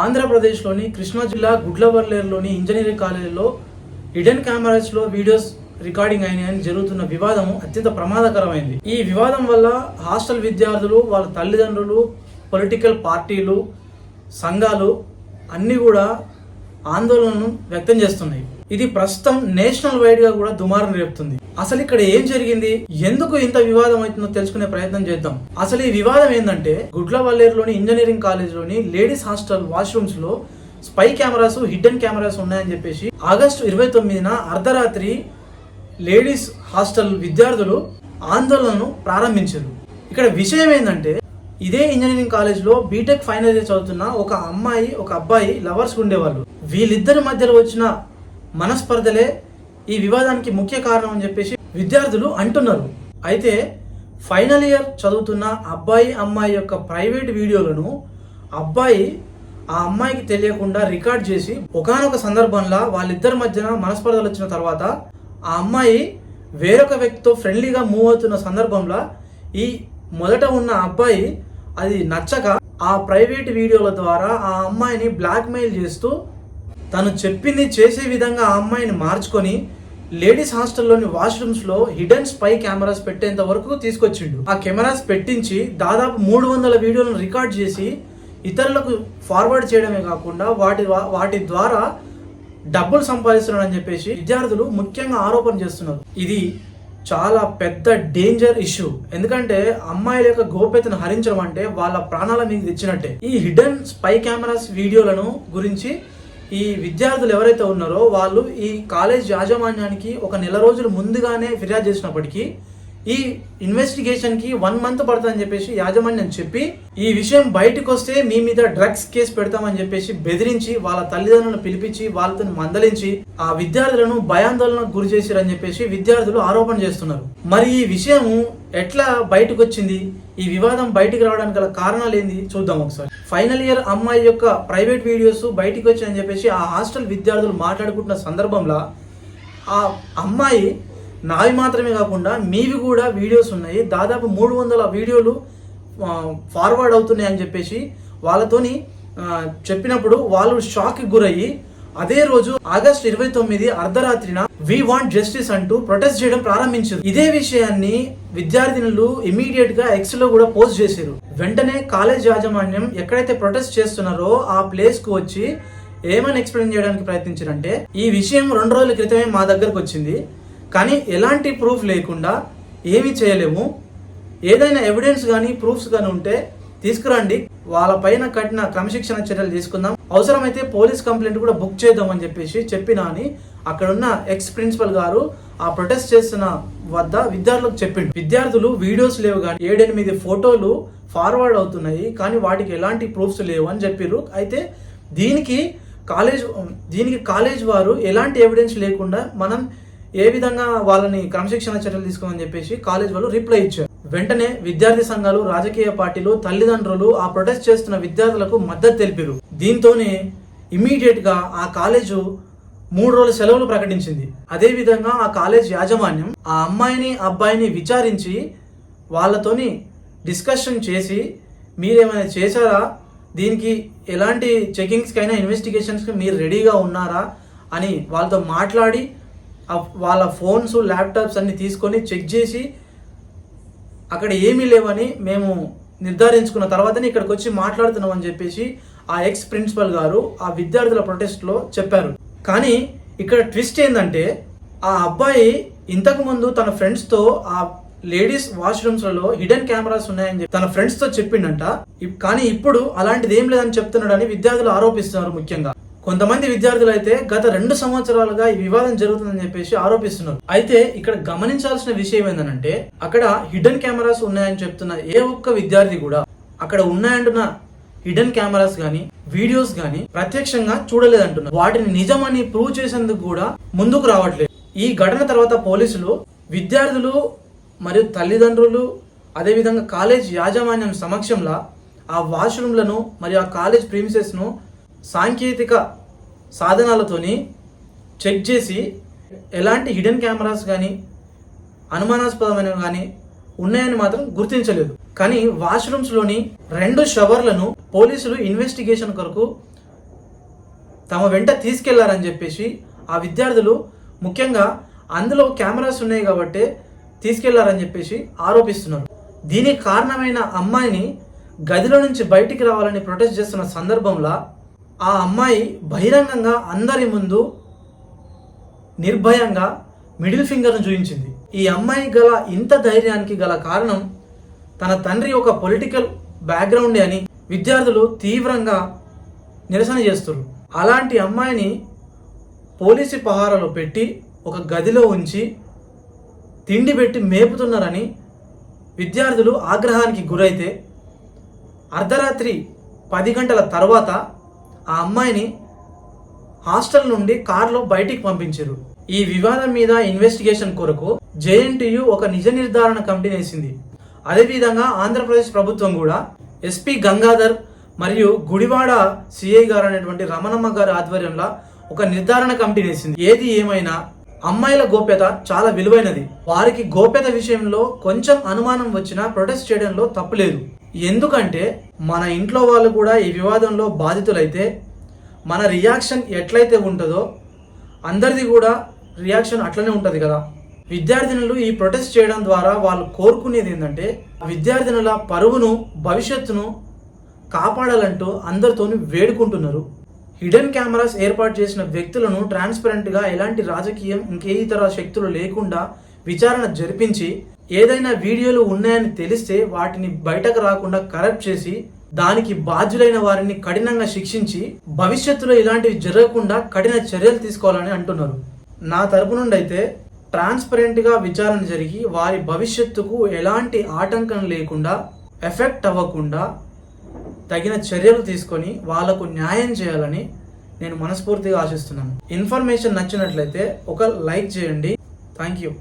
ఆంధ్రప్రదేశ్లోని కృష్ణా జిల్లా గుడ్లవర్లేరులోని ఇంజనీరింగ్ కాలేజీలో హిడెన్ కెమెరాస్లో వీడియోస్ రికార్డింగ్ అయినాయని జరుగుతున్న వివాదం అత్యంత ప్రమాదకరమైంది. ఈ వివాదం వల్ల హాస్టల్ విద్యార్థులు, వాళ్ళ తల్లిదండ్రులు, పొలిటికల్ పార్టీలు, సంఘాలు అన్నీ కూడా ఆందోళనను వ్యక్తం చేస్తున్నాయి. ఇది ప్రస్తుతం నేషనల్ వైడ్ గా కూడా దుమారం రేపుతుంది. అసలు ఇక్కడ ఏం జరిగింది, ఎందుకు ఇంత వివాదం అవుతుందో తెలుసుకునే ప్రయత్నం చేద్దాం. అసలు ఈ వివాదం ఏంటంటే, గుడ్లవల్లేరులోని ఇంజనీరింగ్ కాలేజ్ లోని లేడీస్ హాస్టల్ వాష్రూమ్స్ లో స్పై కెమెరాస్, హిడెన్ కెమెరాస్ ఉన్నాయని చెప్పేసి ఆగస్టు 29న అర్ధరాత్రి లేడీస్ హాస్టల్ విద్యార్థులు ఆందోళనను ప్రారంభించారు. ఇక్కడ విషయం ఏంటంటే, ఇదే ఇంజనీరింగ్ కాలేజ్ లో బీటెక్ ఫైనల్ ఇయర్ చదువుతున్న ఒక అమ్మాయి, ఒక అబ్బాయి లవర్స్ ఉండేవాళ్ళు. వీళ్ళిద్దరి మధ్యలో వచ్చిన మనస్పర్ధలే ఈ వివాదానికి ముఖ్య కారణం అని చెప్పేసి విద్యార్థులు అంటున్నారు. అయితే ఫైనల్ ఇయర్ చదువుతున్న అబ్బాయి, అమ్మాయి యొక్క ప్రైవేట్ వీడియోలను అబ్బాయి ఆ అమ్మాయికి తెలియకుండా రికార్డ్ చేసి ఒకానొక సందర్భంలో వాళ్ళిద్దరి మధ్యన మనస్పర్ధలు వచ్చిన తర్వాత ఆ అమ్మాయి వేరొక వ్యక్తితో ఫ్రెండ్లీగా మూవ్ అవుతున్న సందర్భంలో ఈ మొదట ఉన్న అబ్బాయి అది నచ్చక ఆ ప్రైవేట్ వీడియోల ద్వారా ఆ అమ్మాయిని బ్లాక్మెయిల్ చేస్తూ తను చెప్పింది చేసే విధంగా ఆ అమ్మాయిని మార్చుకొని లేడీస్ హాస్టల్లోని వాష్రూమ్స్ లో హిడెన్ స్పై కెమెరాస్ పెట్టేంత వరకు తీసుకొచ్చిండు. ఆ కెమెరాస్ పెట్టించి దాదాపు 300 వీడియోలను రికార్డ్ చేసి ఇతరులకు ఫార్వర్డ్ చేయడమే కాకుండా వాటి ద్వారా డబ్బులు సంపాదిస్తున్నాడు అని చెప్పేసి విద్యార్థులు ముఖ్యంగా ఆరోపణ చేస్తున్నారు. ఇది చాలా పెద్ద డేంజర్ ఇష్యూ. ఎందుకంటే అమ్మాయిల యొక్క గోప్యతను హరించడం అంటే వాళ్ళ ప్రాణాల మీద తెచ్చినట్టే. ఈ హిడెన్ స్పై కెమెరాస్ వీడియోలను గురించి ఈ విద్యార్థులు ఎవరైతే ఉన్నారో వాళ్ళు ఈ కాలేజ్ యాజమాన్యానికి ఒక నెల రోజులు ముందుగానే ఫిర్యాదు చేసినప్పటికీ ఈ ఇన్వెస్టిగేషన్ కి 1 మంత్ పడుతుందని చెప్పేసి యాజమాన్యం చెప్పి, ఈ విషయం బయటకు వస్తే మీ మీద డ్రగ్స్ కేసు పెడతామని చెప్పేసి బెదిరించి వాళ్ళ తల్లిదండ్రులను పిలిపించి వాళ్ళతో మందలించి ఆ విద్యార్థులను భయాందోళనకు గురి చేశారని చెప్పేసి విద్యార్థులు ఆరోపణ చేస్తున్నారు. మరి ఈ విషయం ఎట్లా బయటకు వచ్చింది, ఈ వివాదం బయటకు రావడానికి గల కారణాలు ఏంది చూద్దాం ఒకసారి. ఫైనల్ ఇయర్ అమ్మాయి యొక్క ప్రైవేట్ వీడియోస్ బయటకు వచ్చాయని చెప్పేసి ఆ హాస్టల్ విద్యార్థులు మాట్లాడుకుంటున్న సందర్భంలో ఆ అమ్మాయి నావి మాత్రమే కాకుండా మీవి కూడా వీడియోస్ ఉన్నాయి, దాదాపు 300 వీడియోలు ఫార్వర్డ్ అవుతున్నాయి అని చెప్పేసి వాళ్ళతోని చెప్పినప్పుడు వాళ్ళు షాక్ కి గురయ్యి అదే రోజు ఆగస్టు 29 అర్ధరాత్రిన వి వాంట్ జస్టిస్ అంటూ ప్రొటెస్ట్ చేయడం ప్రారంభించారు. ఇదే విషయాన్ని విద్యార్థినులు ఇమీడియట్ గా ఎక్స్ లో కూడా పోస్ట్ చేశారు. వెంటనే కాలేజ్ యాజమాన్యం ఎక్కడైతే ప్రొటెస్ట్ చేస్తున్నారో ఆ ప్లేస్ కు వచ్చి ఏమని ఎక్స్ప్లెయిన్ చేయడానికి ప్రయత్నించారంటే, ఈ విషయం 2 రోజుల క్రితమే మా దగ్గరకు వచ్చింది, కానీ ఎలాంటి ప్రూఫ్ లేకుండా ఏమీ చేయలేము, ఏదైనా ఎవిడెన్స్ కానీ ప్రూఫ్స్ కానీ ఉంటే తీసుకురండి, వాళ్ళ పైన కఠిన క్రమశిక్షణ చర్యలు తీసుకుందాం, అవసరమైతే పోలీస్ కంప్లైంట్ కూడా బుక్ చేద్దామని చెప్పేసి చెప్పినా అని అక్కడున్న ఎక్స్ ప్రిన్సిపల్ గారు ఆ ప్రొటెస్ట్ చేస్తున్న వద్ద విద్యార్థులకు చెప్పిండు. విద్యార్థులు వీడియోస్ లేవు కానీ 7-8 ఫోటోలు ఫార్వర్డ్ అవుతున్నాయి, కానీ వాటికి ఎలాంటి ప్రూఫ్స్ లేవు అని చెప్పారు. అయితే దీనికి కాలేజ్ వారు ఎలాంటి ఎవిడెన్స్ లేకుండా మనం ఏ విధంగా వాళ్ళని క్రమశిక్షణ చర్యలు తీసుకోమని చెప్పేసి కాలేజ్ వాళ్ళు రిప్లై ఇచ్చారు. వెంటనే విద్యార్థి సంఘాలు, రాజకీయ పార్టీలు, తల్లిదండ్రులు ఆ ప్రొటెస్ట్ చేస్తున్న విద్యార్థులకు మద్దతు తెలిపారు. దీంతోనే ఇమ్మీడియట్ గా ఆ కాలేజు 3 రోజుల సెలవులు ప్రకటించింది. అదే విధంగా ఆ కాలేజ్ యాజమాన్యం ఆ అమ్మాయిని, అబ్బాయిని విచారించి వాళ్ళతోని డిస్కషన్ చేసి మీరేమైనా చేశారా, దీనికి ఎలాంటి చెకింగ్స్ కైనా ఇన్వెస్టిగేషన్స్ కి మీరు రెడీగా ఉన్నారా అని వాళ్ళతో మాట్లాడి వాళ్ళ ఫోన్స్, ల్యాప్టాప్స్ అన్ని తీసుకొని చెక్ చేసి అక్కడ ఏమీ లేవని మేము నిర్ధారించుకున్న తర్వాతనే ఇక్కడికి వచ్చి మాట్లాడుతున్నాం అని చెప్పేసి ఆ ఎక్స్ ప్రిన్సిపల్ గారు ఆ విద్యార్థుల ప్రొటెస్ట్ లో చెప్పారు. కానీ ఇక్కడ ట్విస్ట్ ఏంటంటే, ఆ అబ్బాయి ఇంతకు ముందు తన ఫ్రెండ్స్ తో ఆ లేడీస్ వాష్రూమ్స్ లలో హిడెన్ కెమెరాస్ ఉన్నాయని చెప్పి తన ఫ్రెండ్స్ తో చెప్పిండంట. కానీ ఇప్పుడు అలాంటిది ఏం లేదని చెప్తున్నాడని విద్యార్థులు ఆరోపిస్తున్నారు. ముఖ్యంగా కొంతమంది విద్యార్థులు అయితే గత 2 సంవత్సరాలుగా ఈ వివాదం జరుగుతుందని చెప్పేసి ఆరోపిస్తున్నారు. అయితే ఇక్కడ గమనించాల్సిన విషయం ఏంటంటే, అక్కడ హిడెన్ కెమెరాస్ ఉన్నాయని చెప్తున్న ఏ ఒక్క విద్యార్థి కూడా అక్కడ ఉన్నాయంటున్న హిడెన్ కెమెరాస్ గానీ, వీడియోస్ గానీ ప్రత్యక్షంగా చూడలేదంటున్నారు. వాటిని నిజమని ప్రూవ్ చేసేందుకు కూడా ముందుకు రావట్లేదు. ఈ ఘటన తర్వాత పోలీసులు విద్యార్థులు మరియు తల్లిదండ్రులు అదేవిధంగా కాలేజ్ యాజమాన్యం సమక్షంలో ఆ వాష్రూమ్లను మరియు ఆ కాలేజ్ ప్రీమిసెస్ ను సాంకేతిక సాధనాలతోని చెక్ చేసి ఎలాంటి హిడెన్ కెమెరాస్ కానీ అనుమానాస్పదమైనవి కానీ ఉన్నాయని మాత్రం గుర్తించలేదు. కానీ వాష్రూమ్స్ లోని 2 షవర్లను పోలీసులు ఇన్వెస్టిగేషన్ కొరకు తమ వెంట తీసుకెళ్లారని చెప్పేసి ఆ విద్యార్థులు, ముఖ్యంగా అందులో కెమెరాస్ ఉన్నాయి కాబట్టి తీసుకెళ్లారని చెప్పేసి ఆరోపిస్తున్నారు. దీనికి కారణమైన అమ్మాయిని గదిలో నుంచి బయటికి రావాలని ప్రొటెస్ట్ చేస్తున్న సందర్భంలో ఆ అమ్మాయి బహిరంగంగా అందరి ముందు నిర్భయంగా మిడిల్ ఫింగర్ను చూపించింది. ఈ అమ్మాయి గల ఇంత ధైర్యానికి గల కారణం తన తండ్రి ఒక పొలిటికల్ బ్యాక్గ్రౌండ్ అని విద్యార్థులు తీవ్రంగా నిరసన చేస్తున్నారు. అలాంటి అమ్మాయిని పోలీసు పహారాలో పెట్టి ఒక గదిలో ఉంచి తిండి పెట్టి మేపుతున్నారని విద్యార్థులు ఆగ్రహానికి గురైతే అర్ధరాత్రి 10 గంటల తర్వాత ఆ అమ్మాయిని హాస్టల్ నుండి కారులో బయటికి పంపించారు. ఈ వివాదం మీద ఇన్వెస్టిగేషన్ కొరకు జేఎన్టీయు ఒక నిజ నిర్ధారణ కమిటీని వేసింది. అదేవిధంగా ఆంధ్రప్రదేశ్ ప్రభుత్వం కూడా ఎస్పీ గంగాధర్ మరియు గుడివాడ సిఐ గారు అనేటువంటి రమణమ్మ గారి ఆధ్వర్యంలో ఒక నిర్ధారణ కమిటీని వేసింది. ఏది ఏమైనా అమ్మాయిల గోప్యత చాలా విలువైనది. వారికి గోప్యత విషయంలో కొంచెం అనుమానం వచ్చినా ప్రొటెస్ట్ చేయడంలో తప్పులేదు. ఎందుకంటే మన ఇంట్లో వాళ్ళు కూడా ఈ వివాదంలో బాధితులైతే మన రియాక్షన్ ఎట్లయితే ఉంటుందో అందరిది కూడా రియాక్షన్ అట్లనే ఉంటుంది కదా. విద్యార్థినులు ఈ ప్రొటెస్ట్ చేయడం ద్వారా వాళ్ళు కోరుకునేది ఏంటంటే విద్యార్థినుల పరువును, భవిష్యత్తును కాపాడాలంటూ అందరితోని వేడుకుంటున్నారు. హిడెన్ కెమెరాస్ ఏర్పాటు చేసిన వ్యక్తులను ట్రాన్స్పరెంట్గా ఎలాంటి రాజకీయం ఇంకే ఇతర శక్తులు లేకుండా విచారణ జరిపించి ఏదైనా వీడియోలు ఉన్నాయని తెలిస్తే వాటిని బయటకు రాకుండా కరప్ట్ చేసి దానికి బాధ్యులైన వారిని కఠినంగా శిక్షించి భవిష్యత్తులో ఇలాంటివి జరగకుండా కఠిన చర్యలు తీసుకోవాలని అంటున్నారు. నా తరపు నుండి అయితే ట్రాన్స్పరెంట్గా విచారణ జరిగి వారి భవిష్యత్తుకు ఎలాంటి ఆటంకం లేకుండా, ఎఫెక్ట్ అవ్వకుండా తగిన చర్యలు తీసుకొని వాళ్లకు న్యాయం చేయాలని నేను మనస్ఫూర్తిగా ఆశిస్తున్నాను. ఇన్ఫర్మేషన్ నచ్చినట్లయితే ఒక లైక్ చేయండి. Thank you.